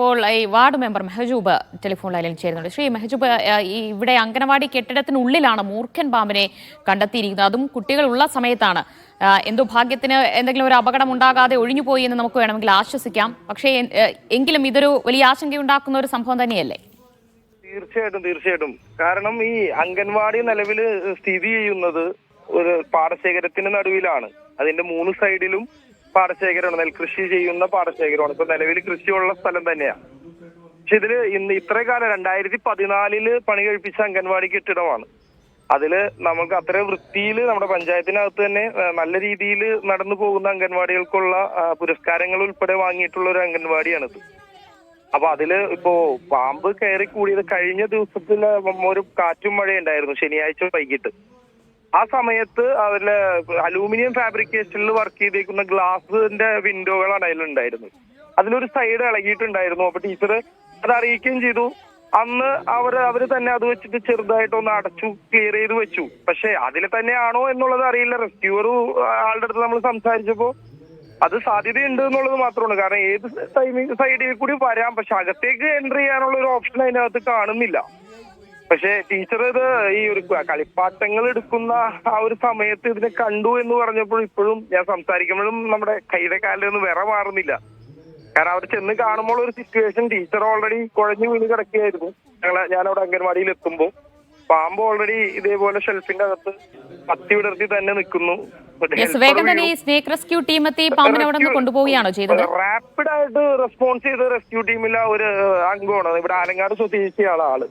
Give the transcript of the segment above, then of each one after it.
ഇപ്പോൾ ഈ ward member മെഹജൂബ് telephone ലൈനിൽ ചേരുന്നുണ്ട്. ശ്രീ മെഹജൂബ്, ഇവിടെ അംഗനവാടി കെട്ടിടത്തിനുള്ളിലാണ് മൂർഖൻ പാമ്പിനെ കണ്ടെത്തിയിരിക്കുന്നത്. അതും കുട്ടികളുള്ള സമയത്താണ്. എന്തോ ഭാഗ്യത്തിന് എന്തെങ്കിലും ഒരു അപകടം ഉണ്ടാകാതെ ഒഴിഞ്ഞുപോയി എന്ന് നമുക്ക് വേണമെങ്കിൽ ആശ്വസിക്കാം. പക്ഷേ എങ്കിലും ഇതൊരു വലിയ ആശങ്കയുണ്ടാക്കുന്ന ഒരു സംഭവം തന്നെയല്ലേ? തീർച്ചയായിട്ടും. കാരണം ഈ അംഗൻവാടി നിലവിൽ സ്ഥിതി ചെയ്യുന്നത് ഒരു പാടശേഖരത്തിന് നടുവിലാണ്. അതിന്റെ 3 സൈഡിലും പാടശേഖരമാണ്, നെൽകൃഷി ചെയ്യുന്ന പാടശേഖരമാണ്. ഇപ്പൊ നിലവിൽ കൃഷിയുള്ള സ്ഥലം തന്നെയാണ്. പക്ഷെ ഇതില് ഇത്ര കാലം 2014 പണി കഴിപ്പിച്ച അംഗൻവാടി കെട്ടിടമാണ്. അതില് നമുക്ക് അത്ര വൃത്തിയിൽ നമ്മുടെ പഞ്ചായത്തിനകത്ത് തന്നെ നല്ല രീതിയിൽ നടന്നു പോകുന്ന അംഗൻവാടികൾക്കുള്ള പുരസ്കാരങ്ങൾ ഉൾപ്പെടെ വാങ്ങിയിട്ടുള്ള ഒരു അംഗൻവാടിയാണിത്. അപ്പൊ അതില് ഇപ്പോ പാമ്പ് കയറി കൂടിയത് കഴിഞ്ഞ ദിവസത്തില് ഒരു കാറ്റും മഴയുണ്ടായിരുന്നു, ശനിയാഴ്ച വൈകിട്ട്. ആ സമയത്ത് അതില് അലൂമിനിയം ഫാബ്രിക്കേഷനിൽ വർക്ക് ചെയ്തേക്കുന്ന ഗ്ലാസിന്റെ വിൻഡോകളാണ് അതിലുണ്ടായിരുന്നത്. അതിലൊരു സൈഡ് ഇളകിയിട്ടുണ്ടായിരുന്നു. അപ്പൊ ടീച്ചർ അത് അറിയിക്കുകയും ചെയ്തു. അന്ന് അവര് തന്നെ അത് വെച്ചിട്ട് ചെറുതായിട്ടൊന്ന് അടച്ചു, ക്ലിയർ ചെയ്ത് വെച്ചു. പക്ഷെ അതിൽ തന്നെയാണോ എന്നുള്ളത് അറിയില്ല. റെസ്ക്യൂർ ആളുടെ അടുത്ത് നമ്മൾ സംസാരിച്ചപ്പോ അത് സാധ്യതയുണ്ട് എന്നുള്ളത് മാത്രമാണ്. കാരണം ഏത് സൈഡിൽ കൂടി വരാം, പക്ഷെ അകത്തേക്ക് എൻട്രി ചെയ്യാനുള്ള ഒരു ഓപ്ഷൻ അതിനകത്ത് കാണുന്നില്ല. പക്ഷെ ടീച്ചർ ഇത് ഈ ഒരു കളിപ്പാട്ടങ്ങൾ എടുക്കുന്ന ആ ഒരു സമയത്ത് ഇതിനെ കണ്ടു എന്ന് പറഞ്ഞപ്പോൾ ഇപ്പോഴും ഞാൻ സംസാരിക്കുമ്പോഴും നമ്മുടെ കൈയുടെ കാലിൽ നിന്ന് വിറ മാറുന്നില്ല. കാരണം അവിടെ ചെന്ന് കാണുമ്പോൾ ഒരു സിറ്റുവേഷൻ, ടീച്ചർ ഓൾറെഡി കുഴഞ്ഞു വീണ് കിടക്കുകയായിരുന്നു. ഞാനവിടെ അംഗൻവാടിയിൽ എത്തുമ്പോൾ പാമ്പ് ഓൾറെഡി ഇതേപോലെ ഷെൽഫിന്റെ അകത്ത് പത്തി വിടർത്തി തന്നെ നിൽക്കുന്നു. വേഗം തന്നെ ഈ സ്നേക്ക് റെസ്ക്യൂ ടീം എത്തി പാമ്പിനെ അവിടെ നിന്ന് കൊണ്ടുപോവുകയാണോ ചെയ്തത്? റാപ്പിഡ് ആയിട്ട് റെസ്പോൺസ് ചെയ്ത് റെസ്ക്യൂ ടീമിലെ ഒരു അംഗമാണ്. ഇവിടെ ആലങ്ങാട് സ്വദേശിയാണ് ആള്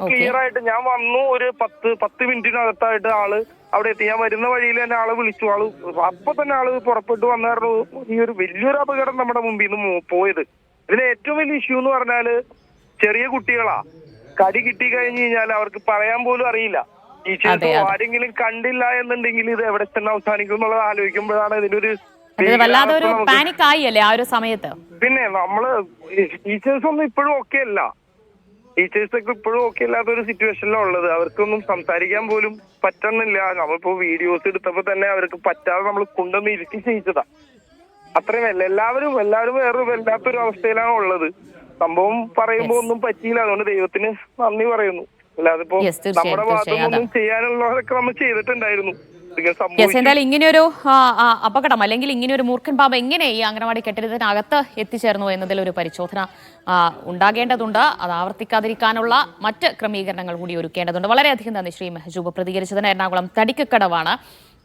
ക്ലിയർ ആയിട്ട്. ഞാൻ വന്നു ഒരു 10 മിനിറ്റിനകത്തായിട്ട് ആള് അവിടെ എത്തി. ഞാൻ വരുന്ന വഴിയിൽ തന്നെ ആള് വിളിച്ചു. അപ്പൊ തന്നെ ആള് പുറപ്പെട്ടു വന്നായിരുന്നു. ഈ ഒരു വലിയൊരു അപകടം നമ്മുടെ മുമ്പിൽ നിന്ന് പോയത്. ഇതിലെ ഏറ്റവും വലിയ ഇഷ്യൂ എന്ന് പറഞ്ഞാല് ചെറിയ കുട്ടികളാ. കടി കിട്ടി കഴിഞ്ഞു കഴിഞ്ഞാൽ അവർക്ക് പറയാൻ പോലും അറിയില്ല. ടീച്ചേഴ്സ് ആരെങ്കിലും കണ്ടില്ല എന്നുണ്ടെങ്കിൽ ഇത് എവിടെ ചെന്ന് അവസാനിക്കും എന്നുള്ളത് ആലോചിക്കുമ്പോഴാണ് ഇതിനൊരു വല്ലാതെ ഒരു പാനിക് ആയി അല്ലേ ആ ഒരു സമയത്ത്. പിന്നെ നമ്മള് ടീച്ചേഴ്സ് ഒന്നും ഇപ്പോഴും ഓക്കെ അല്ല. ടീച്ചേഴ്സൊക്കെ ഇപ്പോഴും ഓക്കെ അല്ലാത്തൊരു സിറ്റുവേഷനിലാണ് ഉള്ളത്. അവർക്കൊന്നും സംസാരിക്കാൻ പോലും പറ്റുന്നില്ല. നമ്മളിപ്പോ വീഡിയോസ് എടുത്തപ്പോ തന്നെ അവർക്ക് പറ്റാതെ നമ്മൾ കൊണ്ടുവന്ന് ഇരുത്തി ചെയ്യിച്ചതാ. അത്രയും എല്ലാവരും വേറൊരു വല്ലാത്തൊരു അവസ്ഥയിലാണ് ഉള്ളത്. സംഭവം പറയുമ്പോ ഒന്നും പറ്റിയില്ല. അതുകൊണ്ട് ദൈവത്തിന് നന്ദി പറയുന്നു. അല്ലാതെ ഇപ്പോ നമ്മുടെ ഭാഗത്തൊന്നും ചെയ്യാനുള്ളതൊക്കെ നമ്മൾ ചെയ്തിട്ടുണ്ടായിരുന്നു. എന്തായാലും ഇങ്ങനെയൊരു അപകടം അല്ലെങ്കിൽ ഇങ്ങനെയൊരു മൂർഖൻ പാമ്പ് എങ്ങനെ ഈ അംഗനവാടി കെട്ടിടത്തിനകത്ത് എത്തിച്ചേർന്നു എന്നതിലൊരു പരിശോധന ഉണ്ടാകേണ്ടതുണ്ട്. അത് ആവർത്തിക്കാതിരിക്കാനുള്ള മറ്റ് ക്രമീകരണങ്ങൾ കൂടി ഒരുക്കേണ്ടതുണ്ട്. വളരെയധികം നന്ദി ശ്രീ മെഹജൂബ് പ്രതികരിച്ചതിന്. എറണാകുളം തടിക്കക്കടവാണ്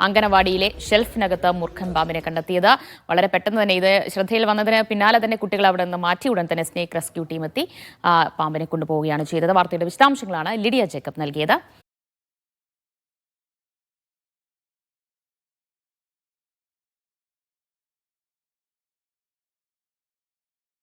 അംഗനവാടിയിലെ ഷെൽഫിനകത്ത് മൂർഖൻ പാമ്പിനെ കണ്ടെത്തിയത്. വളരെ പെട്ടെന്ന് തന്നെ ഇത് ശ്രദ്ധയിൽ വന്നതിന് പിന്നാലെ തന്നെ കുട്ടികൾ അവിടെ നിന്ന് മാറ്റി ഉടൻ തന്നെ സ്നേക്ക് റെസ്ക്യൂ ടീം എത്തി പാമ്പിനെ കൊണ്ടുപോവുകയാണ് ചെയ്തത്. വാർത്തയുടെ വിശദാംശങ്ങളാണ് ലിഡിയ ജേക്കബ് നൽകിയത്.